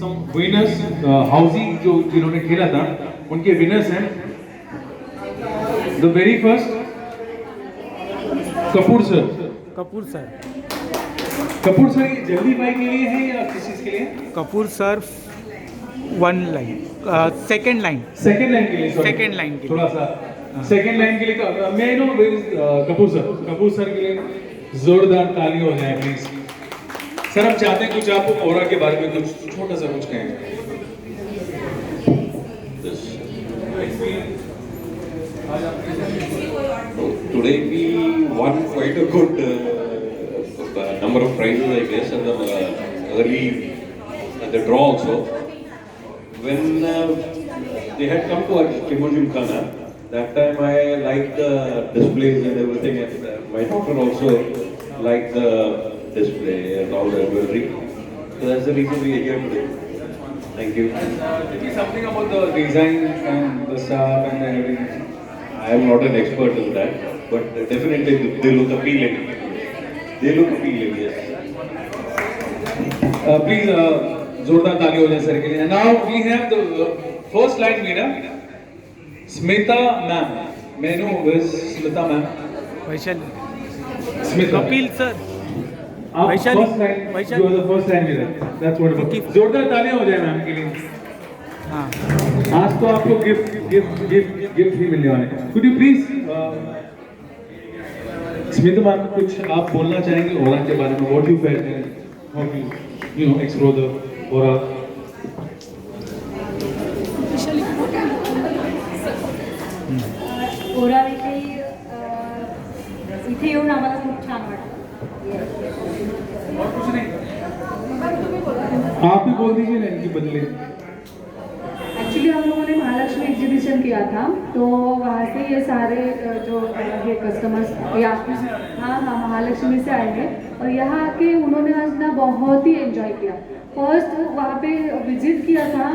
some winners, हाउसी जो जिन्होंने खेला था उनके विनर्स हैं. The very first Kapoor sir. Kapoor sir. Kapoor sir ये जल्दी बाई के लिए है या किस चीज़ के लिए? Kapoor sir 1 line, second line. Second line के लिए. सेकेंड लाइन के लिए. थोड़ा सा सेकेंड लाइन के लिए मैं नो कपूर सर. कपूर सर के लिए जोरदार ताली हो जाए प्लीज. सर हम चाहते हैं कुछ आप ओरा के बारे में कुछ छोटा सा कुछ कहें. Today we won quite a good number of prizes, I guess, and the early the draw also. When they had come to our Gymkhana, that time I liked the displays and everything, and my daughter also liked the display and all the jewelry. So that's the reason we are here today. Thank you. Tell me something about the design and the staff and everything. I am not an expert in that, but definitely they look appealing. They look appealing, yes. Please जोरदार ताली हो जाए sir के लिए. Now we have the first line winner, Smita ma'am. May I know who is Smita ma'am? Vaishali. Smita. Kapil sir. आप Vaishali. first line, Vaishali. you are the first line winner. That's wonderful. जोरदार तालियां हो जाए मैम के लिए. हाँ. आज तो आपको गिफ्ट ही मिलने वाले हैं. Could you please Smita ma'am कुछ आप बोलना चाहेंगे ओरा के बारे में? What you felt and how you know explore the ओरा. ओराविषयी इथे येऊन आम्हाला खूप छान वाटलं. और कुछ नहीं. आप ही बोल दीजिए ना इनकी बदले. एक्चुअली हम लोगों ने महालक्ष्मी एग्जीबिशन किया था, तो वहाँ से ये सारे जो है कस्टमर्स या हाँ महालक्ष्मी से आए हैं और यहाँ आके उन्होंने आज ना बहुत ही एंजॉय किया. फर्स्ट वहाँ पे विजिट किया था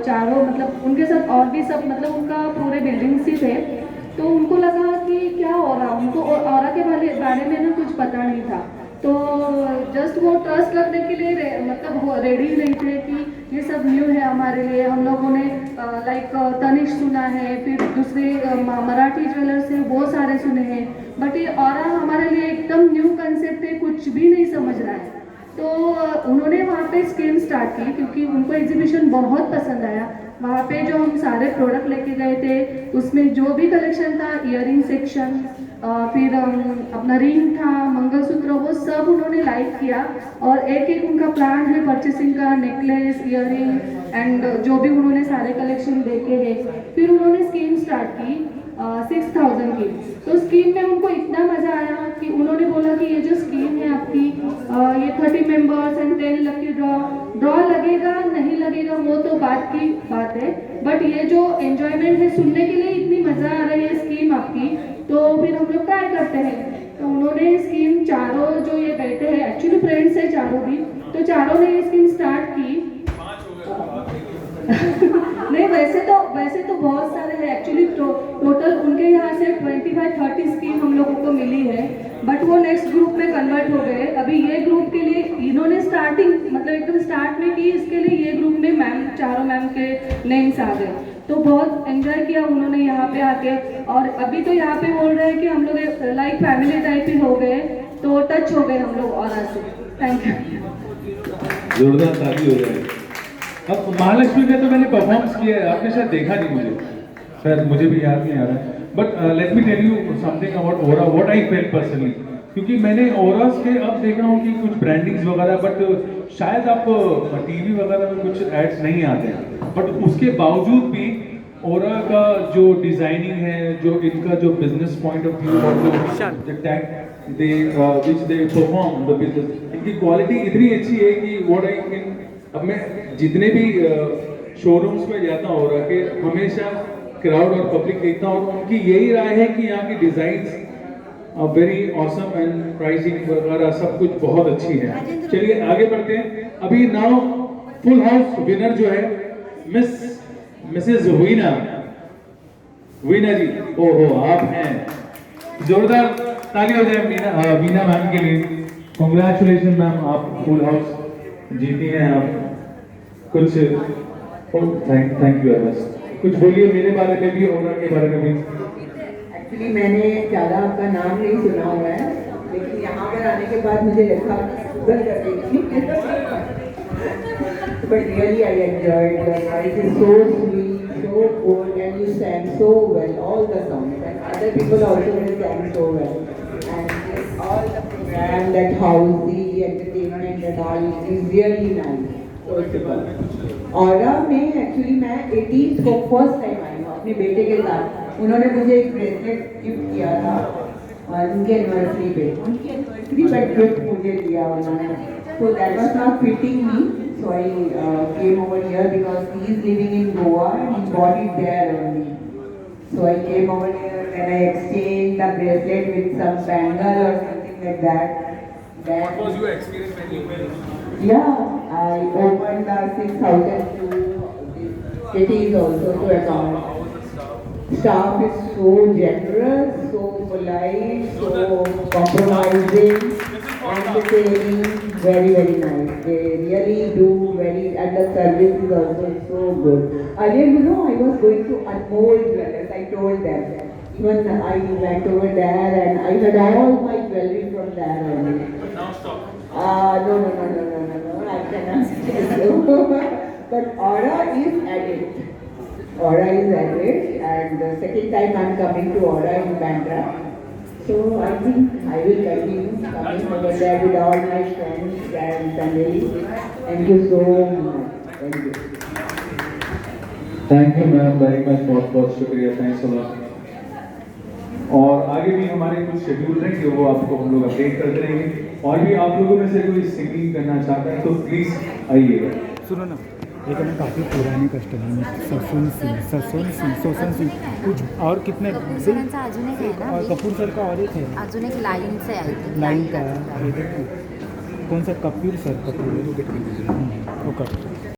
चारों, मतलब उनके साथ और भी सब, मतलब उनका पूरे बिल्डिंग्स ही थे. तो उनको लगा कि क्या हो रहा, उनको औरा के बारे में ना कुछ पता नहीं था. तो जस्ट वो ट्रस्ट करने के लिए मतलब वो रेडी नहीं थे कि ये सब न्यू है हमारे लिए. हम लोगों ने लाइक तनिष्क सुना है, फिर दूसरे मराठी ज्वेलर्स हैं वो सारे सुने हैं, बट ये औरा हमारे लिए एकदम न्यू कंसेप्ट है, कुछ भी नहीं समझ रहा है. तो उन्होंने वहाँ पे स्कीम स्टार्ट की क्योंकि उनको एग्जीबिशन बहुत पसंद आया. वहाँ पे जो हम सारे प्रोडक्ट लेके गए थे उसमें जो भी कलेक्शन था, इयरिंग सेक्शन, फिर अपना रिंग था, मंगलसूत्र, वो सब उन्होंने लाइक किया. और एक एक उनका प्लान है परचेसिंग का, नेकलेस, इयरिंग एंड जो भी उन्होंने सारे कलेक्शन देखे हैं. फिर उन्होंने स्कीम स्टार्ट की 6000 की. तो स्कीम में उनको इतना मज़ा आया कि उन्होंने बोला कि ये जो स्कीम है आपकी, ये 30 मेंबर्स एंड 10 लकी ड्रॉ लगेगा नहीं लगेगा वो तो बात है, बट ये जो एंजॉयमेंट है, सुनने के लिए इतनी मज़ा आ रही है स्कीम आपकी, तो फिर हम लोग ट्राई करते हैं. तो उन्होंने स्कीम चारों जो ये बैठे हैं, एक्चुअली फ्रेंड्स है चारों भी, तो चारों ने ये स्कीम स्टार्ट की. नहीं वैसे तो बहुत सारे हैं एक्चुअली. टोटल उनके यहाँ से 25-30 स्कीम हम लोगों को मिली है, बट वो नेक्स्ट ग्रुप में कन्वर्ट हो गए. अभी ये ग्रुप के लिए इन्होंने स्टार्टिंग मतलब एकदम स्टार्ट में की, इसके लिए ये ग्रुप में मैम, चारों मैम के नेम्स आ गए. तो बहुत एंजॉय किया उन्होंने यहाँ पे आके. और अभी तो यहाँ पे बोल रहे हैं कि हम लोग लाइक फैमिली टाइप ही हो गए, तो टच हो गए हम लोग औरा से. Thank you. जोरदार ताली हो जाए. अब महालक्ष्मी में तो मैंने परफॉर्मेंस किया है, आपने शायद देखा नहीं मुझे, शायद मुझे भी याद नहीं आ रहा है. But let me tell you something about aura, what I felt personally. क्योंकि मैंने ओरास के अब देख रहा हूँ कि कुछ ब्रांडिंग्स वगैरह, बट शायद आप टीवी वगैरह में कुछ एड्स नहीं आते हैं, बट उसके बावजूद भी ओरा का जो डिजाइनिंग है, जो इनका जो बिजनेस पॉइंट ऑफ व्यू और जो tag they which they perform the business, इनकी क्वालिटी इतनी अच्छी है कि व्हाट आई कैन. अब मैं जितने भी शोरूम्स में जाता हूँ ओरा के, हमेशा क्राउड और पब्लिक देखता हूँ, और उनकी यही राय है कि यहाँ की designs very awesome and pricing वगैरह सब कुछ बहुत अच्छी है. चलिए आगे बढ़ते हैं. अभी नाउ फुल हाउस विनर जो है मिसेस वीना जी. ओहो आप हैं. जोरदार ताली हो जाए वीना मैम के लिए. कॉन्ग्रेचुलेशन मैम, आप फुल हाउस जीती हैं आप. कुछ थैंक यू बस कुछ बोलिए मेरे बारे में भी ओरा के बारे में भी। एक्चुअली मैंने ज़्यादा आपका नाम नहीं सुना हुआ है, लेकिन यहाँ पर आने के बाद मुझे लगा गूगल कर देगी। But really I enjoyed your voice is so sweet, so good, and you sang so well, all the songs, and other people also will sang so well. And this, all the program, that housey entertainment and all is really nice. So super. Aura में actually मैं 18th को first time I हूँ अपने बेटे के साथ। उन्होंने मुझे एक ब्रेसलेट गिफ्ट किया था और उनके एनिवर्सरी पर गिफ्ट मुझे दिया उन्होंने। So that was not fitting me, so I came over here because he is living in Goa and he bought it there only. So I came over here and I exchanged the bracelet with some bangle or something like that. What was your experience when you went? Yeah, I opened the 6,000 cities also to account. Staff is so generous, so polite, so compromising, entertaining, very very nice. They really do very, and the service is also so good. Earlier, you know, I was going to Anmol Jewellers. I told them. Even I went over there and I had all my jewelry from there only. But now stop. No. I cannot tell you. But Aura is added. Aura is added, and the second time I am coming to Aura in Bandra. So I think I will continue coming over there with all my friends and family. Thank you so much. Thank you. Thank you ma'am very much, बहुत बहुत शुक्रिया, thanks a lot. और आगे भी हमारे कुछ schedule रहेंगे, वो आपको हम लोग अपडेट करते रहेंगे। और भी आप लोगों में से कोई सिंगिंग करना चाहता है तो प्लीज़ आइएगा। सुनो ना, एक हमें काफ़ी पुराने कस्टमर में सोसन सिंह कुछ और कितने सरांचा अजून एक आहे ना, और कपूर सर का और एक है अजून एक लाईनचं आहे, I think. लाइन का कौन सा कपूर सर कपूर वो कर